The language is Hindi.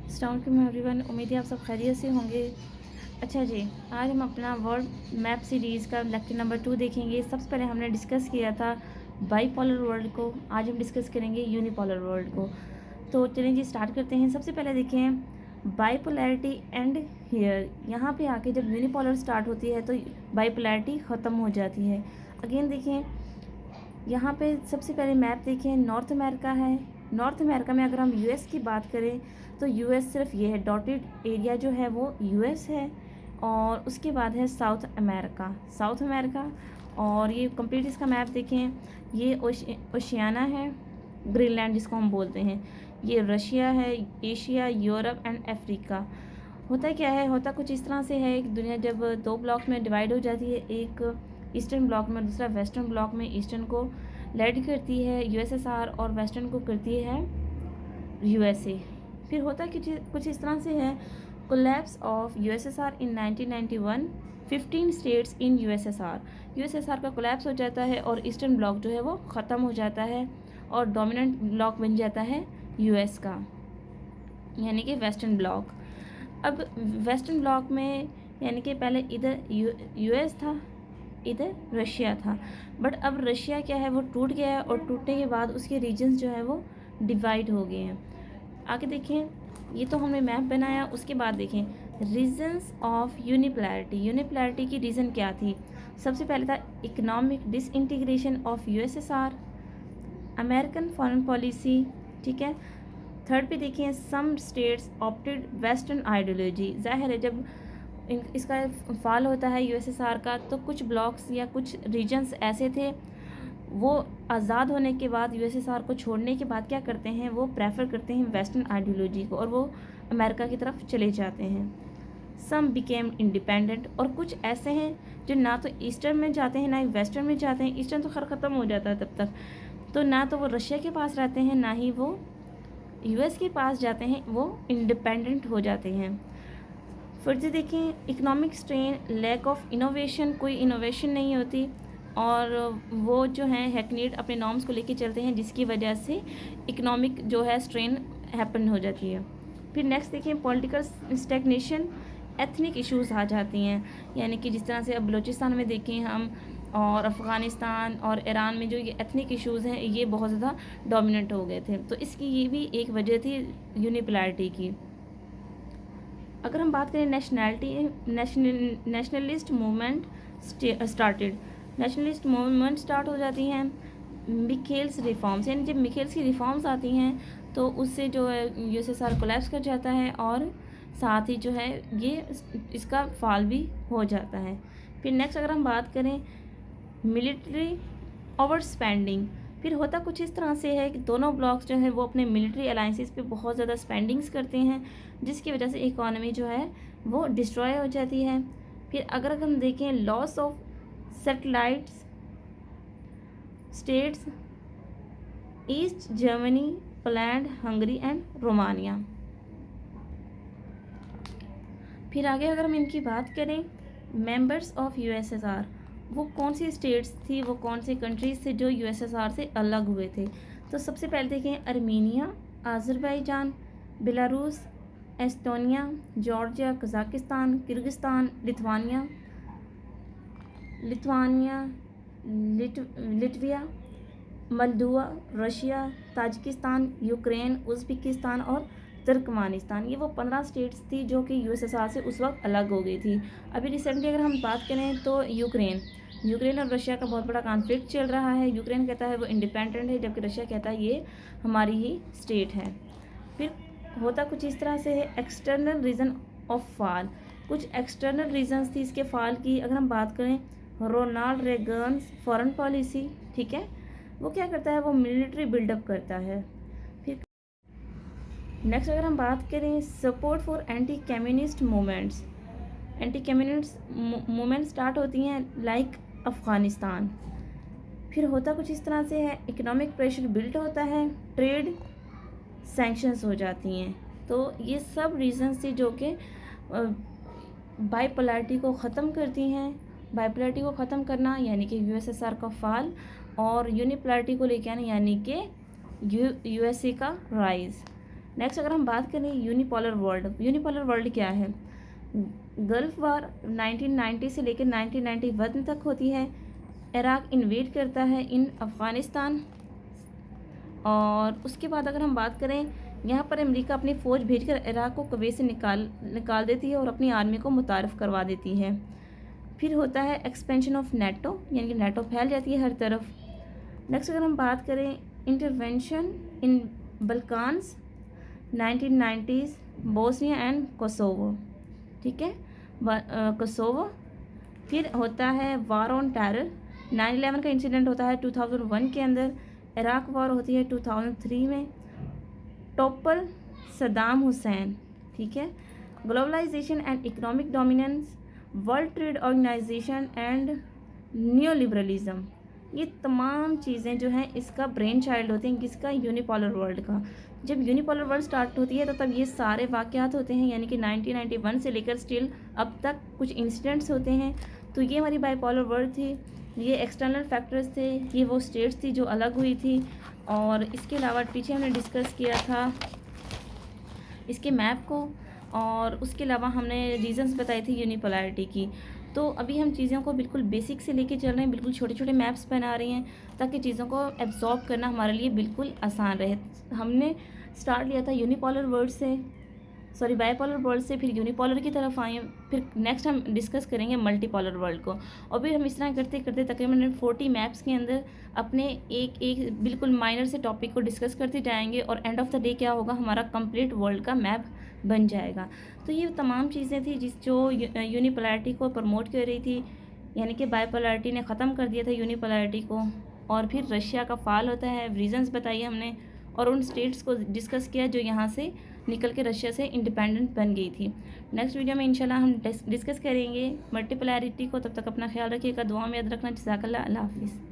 अस्सलाम वालेकुम एवरीवन। उम्मीद है आप सब खैरियत से होंगे। अच्छा जी, आज हम अपना वर्ल्ड मैप सीरीज़ का लेक्चर नंबर 2 देखेंगे। सबसे पहले हमने डिस्कस किया था बाईपोलर वर्ल्ड को, आज हम डिस्कस करेंगे यूनिपोलर वर्ल्ड को। तो चलें जी स्टार्ट करते हैं। सबसे पहले देखें बाईपोलैरिटी एंड हियर। यहाँ पे आके जब यूनिपोलर स्टार्ट होती है तो बाईपोलैरिटी ख़त्म हो जाती है। अगेन देखें, यहाँ पे सबसे पहले मैप देखें, नॉर्थ अमेरिका है। नॉर्थ अमेरिका में अगर हम यूएस की बात करें तो यूएस सिर्फ ये है, डॉटेड एरिया जो है वो यूएस है। और उसके बाद है साउथ अमेरिका, साउथ अमेरिका। और ये कंप्लीट इसका मैप देखें, ये ओशियाना है, ग्रीनलैंड जिसको हम बोलते हैं। ये रशिया है, एशिया, यूरोप एंड अफ्रीका। होता क्या है, होता कुछ इस तरह से है कि दुनिया जब दो ब्लॉक में डिवाइड हो जाती है, एक ईस्टर्न ब्लॉक में, दूसरा वेस्टर्न ब्लॉक में, ईस्टर्न को लीड करती है यूएसएसआर और वेस्टर्न को करती है यूएसए। फिर होता कुछ इस तरह से है, collapse of USSR in 1991, 15 states in USSR का कोलैप्स हो जाता है और ईस्टर्न ब्लॉक जो है वो ख़त्म हो जाता है और डोमिनेंट ब्लॉक बन जाता है यूएस का, यानी कि वेस्टर्न ब्लॉक। अब वेस्टर्न ब्लॉक में यानी कि पहले इधर यूएस था, इधर रशिया था, बट अब रशिया क्या है वो टूट गया है और टूटने के बाद उसके रीजन्स जो है वो डिवाइड हो गए हैं। आगे देखें, ये तो हमने मैप बनाया। उसके बाद देखें रीजन्स ऑफ यूनिपोलैरिटी। यूनिपोलैरिटी की रीज़न क्या थी? सबसे पहले था economic disintegration of USSR, American foreign policy, ठीक है। थर्ड पे देखिए some states opted western ideology. ज़ाहिर है जब इसका फॉल होता है यूएसएसआर का तो कुछ ब्लॉक्स या कुछ रीजन्स ऐसे थे वो आज़ाद होने के बाद यूएसएसआर को छोड़ने के बाद क्या करते हैं, वो प्रेफर करते हैं वेस्टर्न आइडियोलॉजी को और वो अमेरिका की तरफ चले जाते हैं। सम बिकेम इंडिपेंडेंट, और कुछ ऐसे हैं जो ना तो ईस्टर्न में जाते हैं ना ही वेस्टर्न में जाते हैं। ईस्टर्न तो खैर ख़त्म हो जाता है तब तक, तो ना तो वो रशिया के पास रहते हैं ना ही वो यूएस के पास जाते हैं, वो इंडिपेंडेंट हो जाते हैं। फिर से देखें economic strain, lack of innovation, कोई इनोवेशन नहीं होती और वो जो हैं हैकनीड अपने नॉर्म्स को लेके चलते हैं जिसकी वजह से इकोनॉमिक जो है स्ट्रेन हैपन हो जाती है। फिर नेक्स्ट देखें पॉलिटिकल स्टैग्नेशन, एथनिक इश्यूज आ जाती हैं, यानी कि जिस तरह से अब बलूचिस्तान में देखें हम और अफ़गानिस्तान और ईरान में जो ये एथनिक इश्यूज़ हैं ये बहुत ज़्यादा डोमिनेंट हो गए थे, तो इसकी ये भी एक वजह थी यूनिपोलैरिटी की। अगर हम बात करें nationalist movement started, nationalist movement start हो जाती हैं मिखेल्स रिफॉर्म्स, यानी जब मिखेल्स की रिफॉर्म्स आती हैं तो उससे जो है यूएसएसआर कोलैप्स कर जाता है और साथ ही जो है ये इसका फॉल भी हो जाता है। फिर नेक्स्ट अगर हम बात करें मिलिट्री ओवर स्पेंडिंग, फिर होता कुछ इस तरह से है कि दोनों ब्लॉक्स जो है वो अपने मिलिट्री अलाइंसेस पे बहुत ज़्यादा स्पेंडिंग्स करते हैं जिसकी वजह से इकोनॉमी जो है वो डिस्ट्रॉय हो जाती है। फिर अगर हम देखें loss of satellites states, east Germany, Poland, Hungary and Romania. फिर आगे अगर हम इनकी बात करें मेंबर्स ऑफ यूएसएसआर, वो कौन सी स्टेट्स थी, वो कौन सी कंट्रीज थे जो यूएसएसआर से अलग हुए थे। तो सबसे पहले देखें Armenia, Azerbaijan, Belarus, Estonia, Georgia, Kazakhstan, Kyrgyzstan, Lithuania, Moldova, Russia, Tajikistan, Ukraine, Uzbekistan और तुर्कमानिस्तान। ये वो 15 स्टेट्स थी जो कि यूएसएसआर से उस वक्त अलग हो गई थी। अभी रिसेंटली अगर हम बात करें तो यूक्रेन और रशिया का बहुत बड़ा कॉन्फ्लिक्ट चल रहा है। यूक्रेन कहता है वो इंडिपेंडेंट है जबकि रशिया कहता है ये हमारी ही स्टेट है। फिर होता कुछ इस तरह से है एक्सटर्नल रीज़न ऑफ फॉल, कुछ एक्सटर्नल रीजंस थी इसके फॉल की। अगर हम बात करें रोनाल्ड रेगन्स फॉरेन पॉलिसी, ठीक है, वो क्या करता है, वो मिलिट्री बिल्डअप करता है। फिर नेक्स्ट अगर हम बात करें support for anti communist movements, anti communist movement start होती हैं लाइक अफ़गानिस्तान। फिर होता कुछ इस तरह से है इकोनॉमिक प्रेशर बिल्ड होता है, ट्रेड सैंक्शंस हो जाती हैं। तो ये सब रीजंस थी जो कि बाईपोलैरिटी को ख़त्म करती हैं। बाईपोलैरिटी को ख़त्म करना यानी कि यूएसएसआर का फॉल और यूनिपोलैरिटी को लेके आना यानी कि यूएसए का राइज। नेक्स्ट अगर हम बात करें यूनिपोलर वर्ल्ड क्या है? गल्फ वार 1990 से लेकर 1991 तक होती है। इराक इन्वेड करता है इन अफ़गानिस्तान, और उसके बाद अगर हम बात करें यहाँ पर अमेरिका अपनी फ़ौज भेजकर इराक को कुवैत से निकाल देती है और अपनी आर्मी को मुतारफ़ करवा देती है। फिर होता है एक्सपेंशन ऑफ नेटो, यानी कि नेटो फैल जाती है हर तरफ। नेक्स्ट अगर हम बात करें intervention in Balkans 1990s, Bosnia and Kosovo, ठीक है, कोसोवो। फिर होता है वार ऑन टेरर, 9/11 का इंसिडेंट होता है 2001 के अंदर। इराक वॉर होती है 2003 में। टोपल सद्दाम हुसैन, ठीक है। Globalisation and economic dominance, World Trade Organisation and new liberalism, ये तमाम चीज़ें जो हैं इसका ब्रेन चाइल्ड होते हैं, किसका? यूनिपोलर वर्ल्ड का। जब यूनिपोलर वर्ल्ड स्टार्ट होती है तो तब ये सारे वाक़यात होते हैं, यानी कि 1991 से लेकर स्टिल अब तक कुछ इंसिडेंट्स होते हैं। तो ये हमारी बाइपोलर वर्ल्ड थी, ये एक्सटर्नल फैक्टर्स थे, ये वो स्टेट्स थी जो अलग हुई थी। और इसके अलावा पीछे हमने डिस्कस किया था इसके मैप को, और उसके अलावा हमने रीजंस बताई थी यूनिपोलैरिटी की। तो अभी हम चीज़ों को बिल्कुल बेसिक से लेके चल रहे हैं, बिल्कुल छोटे छोटे मैप्स बना रहे हैं ताकि चीज़ों को एब्जॉर्ब करना हमारे लिए बिल्कुल आसान रहे। हमने स्टार्ट लिया था यूनिपोलर वर्ल्ड से, सॉरी बाइपोलर वर्ल्ड से, फिर यूनिपोलर की तरफ आए, फिर नेक्स्ट हम डिस्कस करेंगे मल्टीपोलर वर्ल्ड को। और फिर हम इस तरह करते करते तकरीबन 40 मैप्स के अंदर अपने एक एक बिल्कुल माइनर से टॉपिक को डिस्कस करते जाएंगे, और एंड ऑफ द डे क्या होगा? हमारा कंप्लीट वर्ल्ड का मैप बन जाएगा। तो ये तमाम चीज़ें थी जो यूनिपोलैरिटी को प्रमोट कर रही थी, यानी कि बाइपोलैरिटी ने ख़त्म कर दिया था यूनिपोलैरिटी को। और फिर रशिया का फाल होता है, रीजंस बताइए हमने, और उन स्टेट्स को डिस्कस किया जो यहाँ से निकल के रशिया से इंडिपेंडेंट बन गई थी। नेक्स्ट वीडियो में इंशाल्लाह हम डिस्कस करेंगे मल्टीपोलैरिटी को। तब तक अपना ख्याल रखिएगा, दुआ में याद रखना। जज़ाकल्लाह, अल्लाह हाफ़िज़।